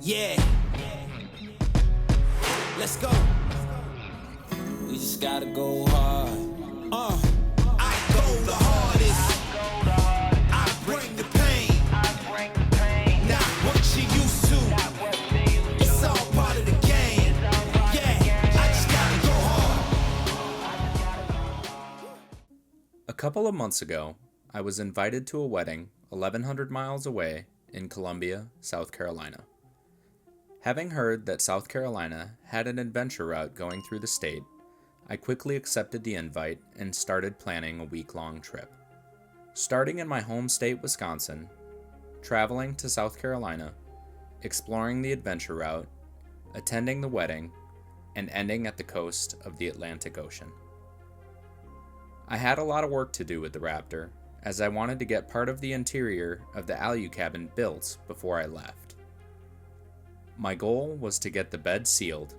Yeah. Let's go. We just gotta go hard. I go the hardest. I bring the pain. Not what you used to. It's all part of the game. Yeah, I just gotta go hard. A couple of months ago, I was invited to a wedding 1,100 miles away in Columbia, South Carolina. Having heard that South Carolina had an adventure route going through the state, I quickly accepted the invite and started planning a week-long trip. Starting in my home state, Wisconsin, traveling to South Carolina, exploring the adventure route, attending the wedding, and ending at the coast of the Atlantic Ocean. I had a lot of work to do with the Raptor, as I wanted to get part of the interior of the Alu cabin built before I left. My goal was to get the bed sealed,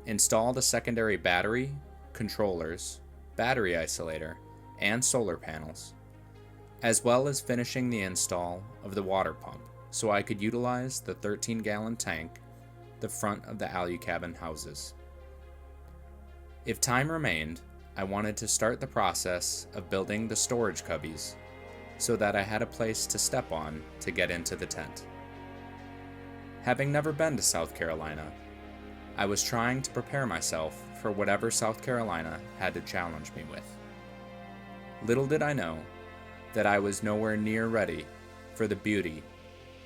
install the secondary battery, controllers, battery isolator, and solar panels, as well as finishing the install of the water pump so I could utilize the 13-gallon tank the front of the Alu cabin houses. If time remained, I wanted to start the process of building the storage cubbies so that I had a place to step on to get into the tent. Having never been to South Carolina, I was trying to prepare myself for whatever South Carolina had to challenge me with. Little did I know that I was nowhere near ready for the beauty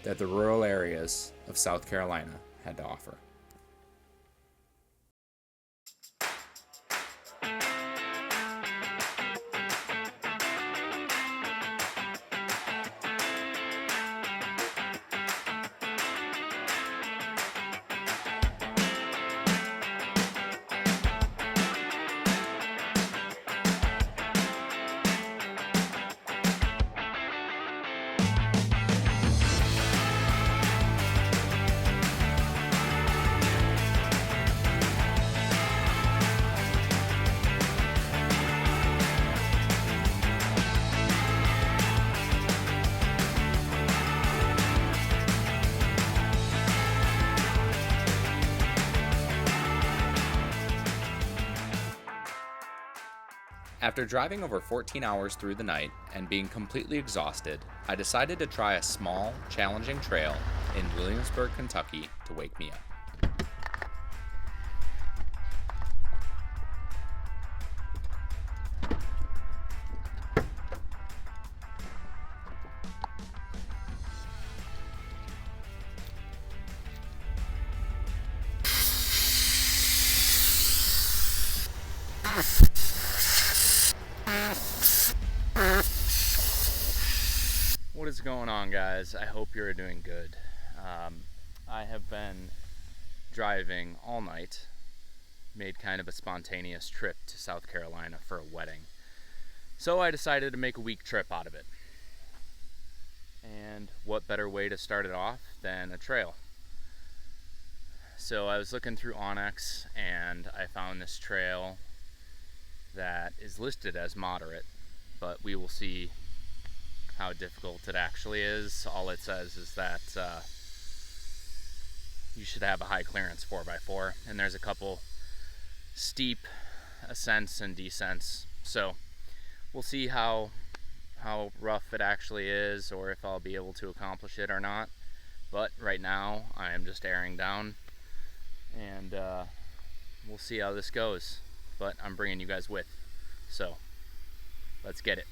that the rural areas of South Carolina had to offer. After driving over 14 hours through the night and being completely exhausted, I decided to try a small, challenging trail in Williamsburg, Kentucky to wake me up. What is going on, guys? I hope you're doing good. I have been driving all night, made kind of a spontaneous trip to South Carolina for a wedding. So I decided to make a week trip out of it. And what better way to start it off than a trail? So I was looking through Onyx and I found this trail that is listed as moderate, but we will see how difficult it actually is. All it says is that you should have a high clearance 4x4, and there's a couple steep ascents and descents. So we'll see how rough it actually is, or if I'll be able to accomplish it or not. But right now I am just airing down, and we'll see how this goes. But I'm bringing you guys with, so let's get it.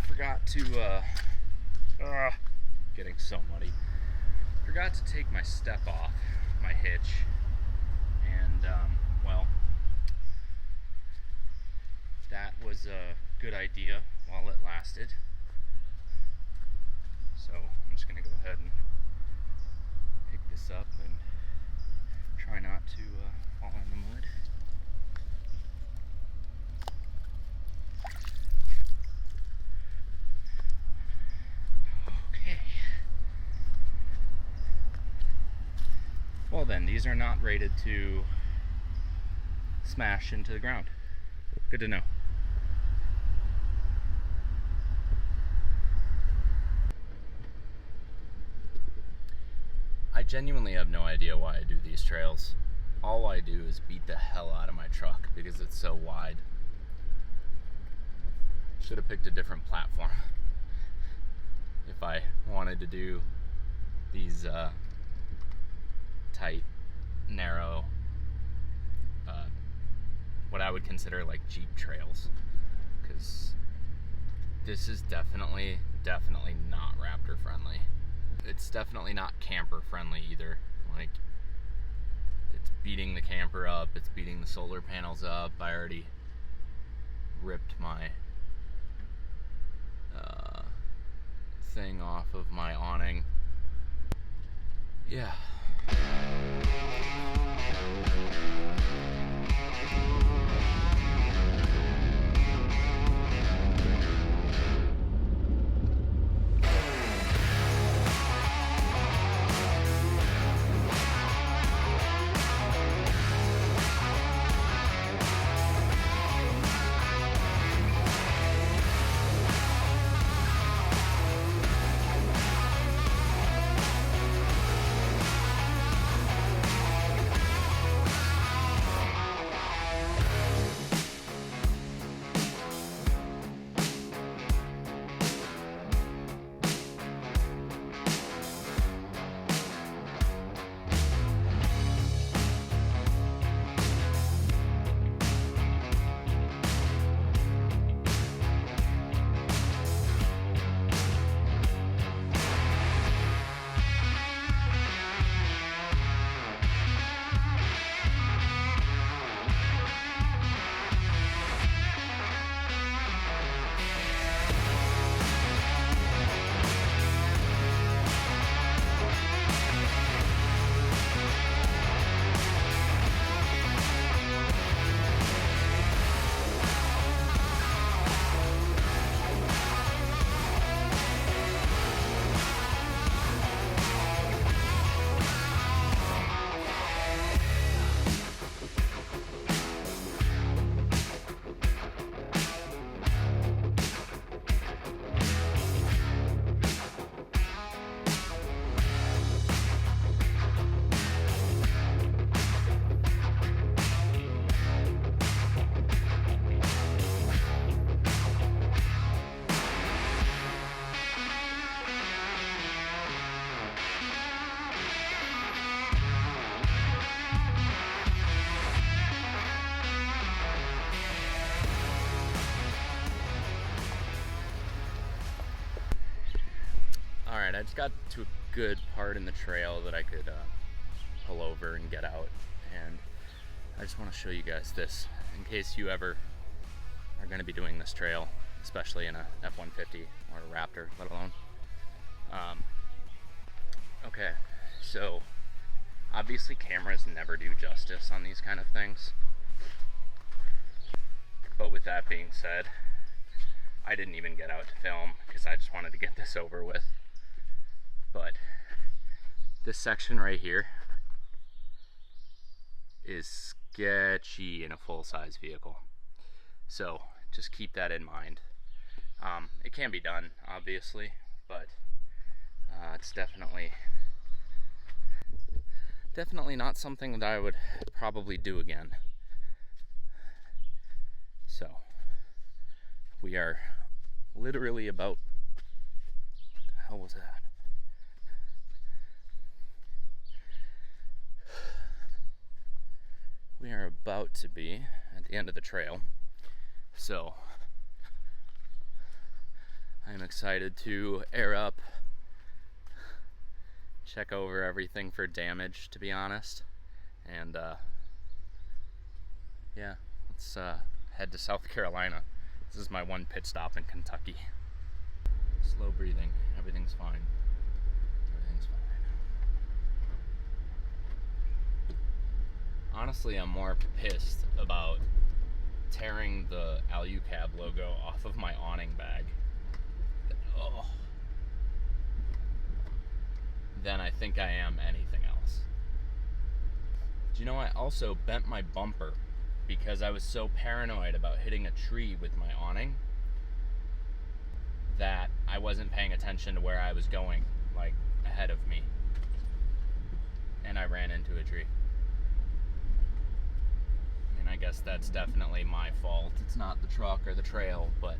Forgot to getting so muddy. Forgot to take my step off my hitch, and well, that was a good idea while it lasted. So I'm just gonna go ahead and pick this up and try not to fall in the mud. Well then, these are not rated to smash into the ground. Good to know. I genuinely have no idea why I do these trails. All I do is beat the hell out of my truck because it's so wide. Should have picked a different platform if I wanted to do these tight, narrow, what I would consider like Jeep trails, because this is definitely not Raptor friendly. It's definitely not camper friendly either. Like, it's beating the camper up, it's beating the solar panels up. I already ripped my thing off of my awning. Yeah. I just got to a good part in the trail that I could pull over and get out, and I just want to show you guys this in case you ever are going to be doing this trail, especially in a F-150 or a Raptor, let alone. Okay, so obviously cameras never do justice on these kind of things, but with that being said, I didn't even get out to film because I just wanted to get this over with. But this section right here is sketchy in a full-size vehicle, so just keep that in mind. It can be done, obviously, but it's definitely not something that I would probably do again. So we are literally about, what the hell was that? We are about to be at the end of the trail, so I'm excited to air up, check over everything for damage, to be honest, and yeah, let's head to South Carolina. This is my one pit stop in Kentucky. Slow breathing, everything's fine. Everything's fine. Honestly, I'm more pissed about tearing the Alucab logo off of my awning bag than I think I am anything else. Do you know, I also bent my bumper because I was so paranoid about hitting a tree with my awning that I wasn't paying attention to where I was going, like ahead of me, and I ran into a tree. I mean, I guess that's definitely my fault. It's not the truck or the trail, but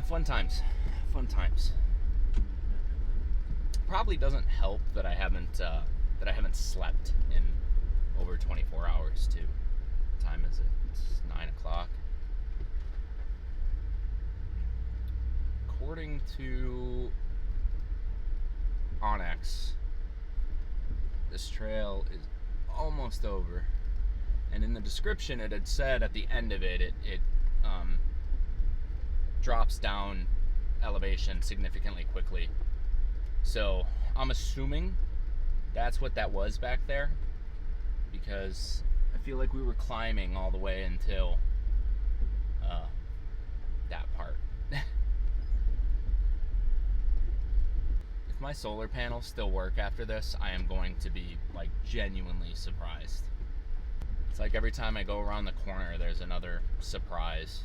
fun times. Probably doesn't help that I haven't slept in over 24 hours too. What time is it? It's 9 o'clock. According to Onyx, this trail is almost over, and in the description it had said at the end of it drops down elevation significantly quickly. So I'm assuming that's what that was back there, because I feel like we were climbing all the way until that part. If my solar panels still work after this, I am going to be like genuinely surprised. It's like every time I go around the corner, there's another surprise.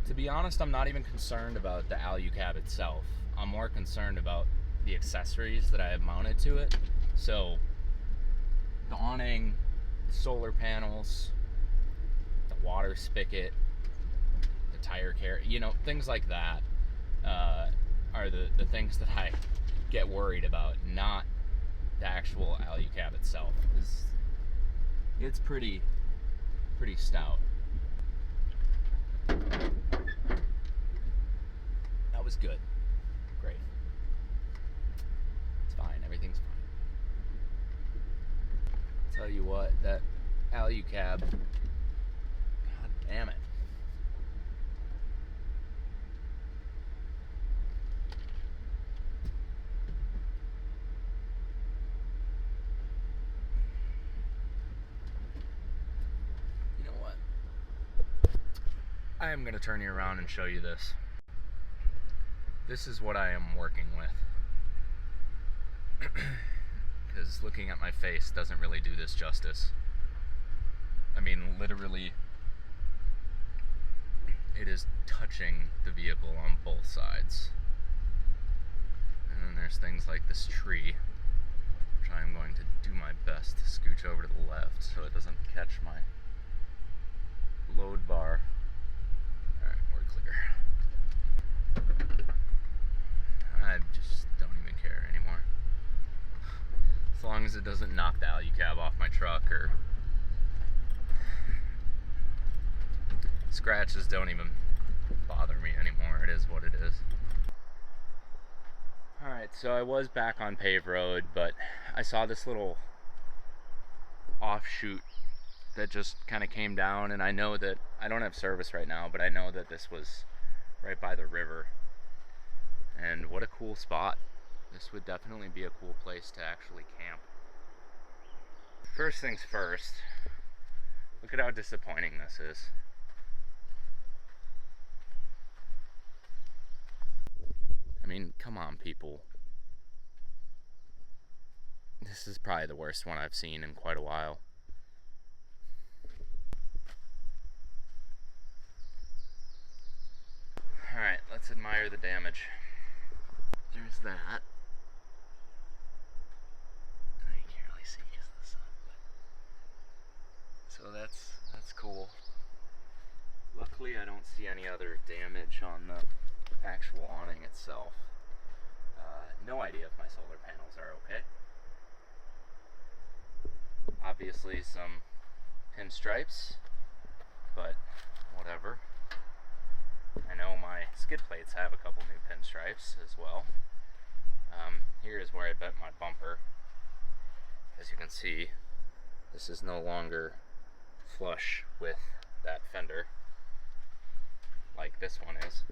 To be honest, I'm not even concerned about the Alucab itself. I'm more concerned about the accessories that I have mounted to it. So the awning, solar panels, the water spigot, the tire carrier, you know, things like that are the things that I get worried about, not the actual Alucab itself. It's pretty stout. That was good. Great. It's fine. Everything's fine. Tell you what, that Alucab, god damn it. You know what? I am going to turn you around and show you this. This is what I am working with. Because looking at my face doesn't really do this justice. I mean, literally, it is touching the vehicle on both sides. And then there's things like this tree, which I am going to do my best to scooch over to the left so it doesn't catch my load bar. Alright, we're clear. I just don't even care anymore. As long as it doesn't knock the alu cab off my truck or scratches don't even bother me anymore. It is what it is. Alright, so I was back on paved road, but I saw this little offshoot that just kind of came down, and I know that I don't have service right now, but I know that this was right by the river. And what a cool spot. This would definitely be a cool place to actually camp. First things first, look at how disappointing this is. I mean, come on, people. This is probably the worst one I've seen in quite a while. Alright, let's admire the damage. There's that. You can't really see because of the sun. So that's cool. Luckily, I don't see any other damage on the actual awning itself. No idea if my solar panels are okay. Obviously some pinstripes, but whatever. I know my skid plates have a couple new pinstripes as well. Here is where I bent my bumper. As you can see, this is no longer flush with that fender like this one is.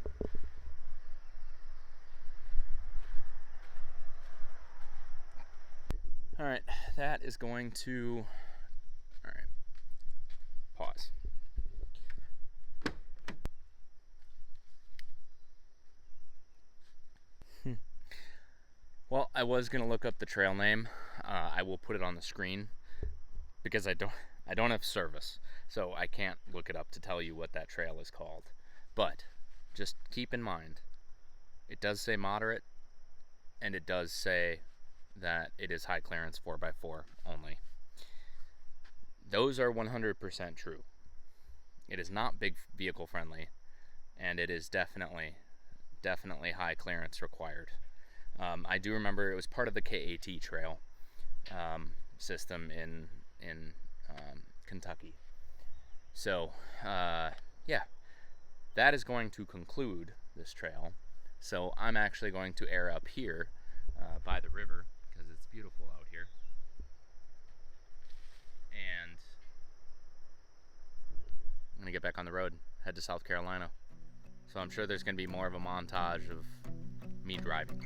Alright, that is going to... Alright, pause. Well, I was going to look up the trail name. I will put it on the screen because I don't have service, so I can't look it up to tell you what that trail is called. But just keep in mind, it does say moderate, and it does say that it is high clearance 4x4 only. Those are 100% true. It is not big vehicle friendly, and it is definitely high clearance required. I do remember it was part of the KAT trail system in Kentucky. So yeah, that is going to conclude this trail. So I'm actually going to air up here by the river because it's beautiful out here. And I'm gonna get back on the road, head to South Carolina. So I'm sure there's gonna be more of a montage of me driving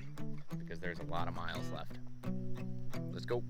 because there's a lot of miles left. Let's go.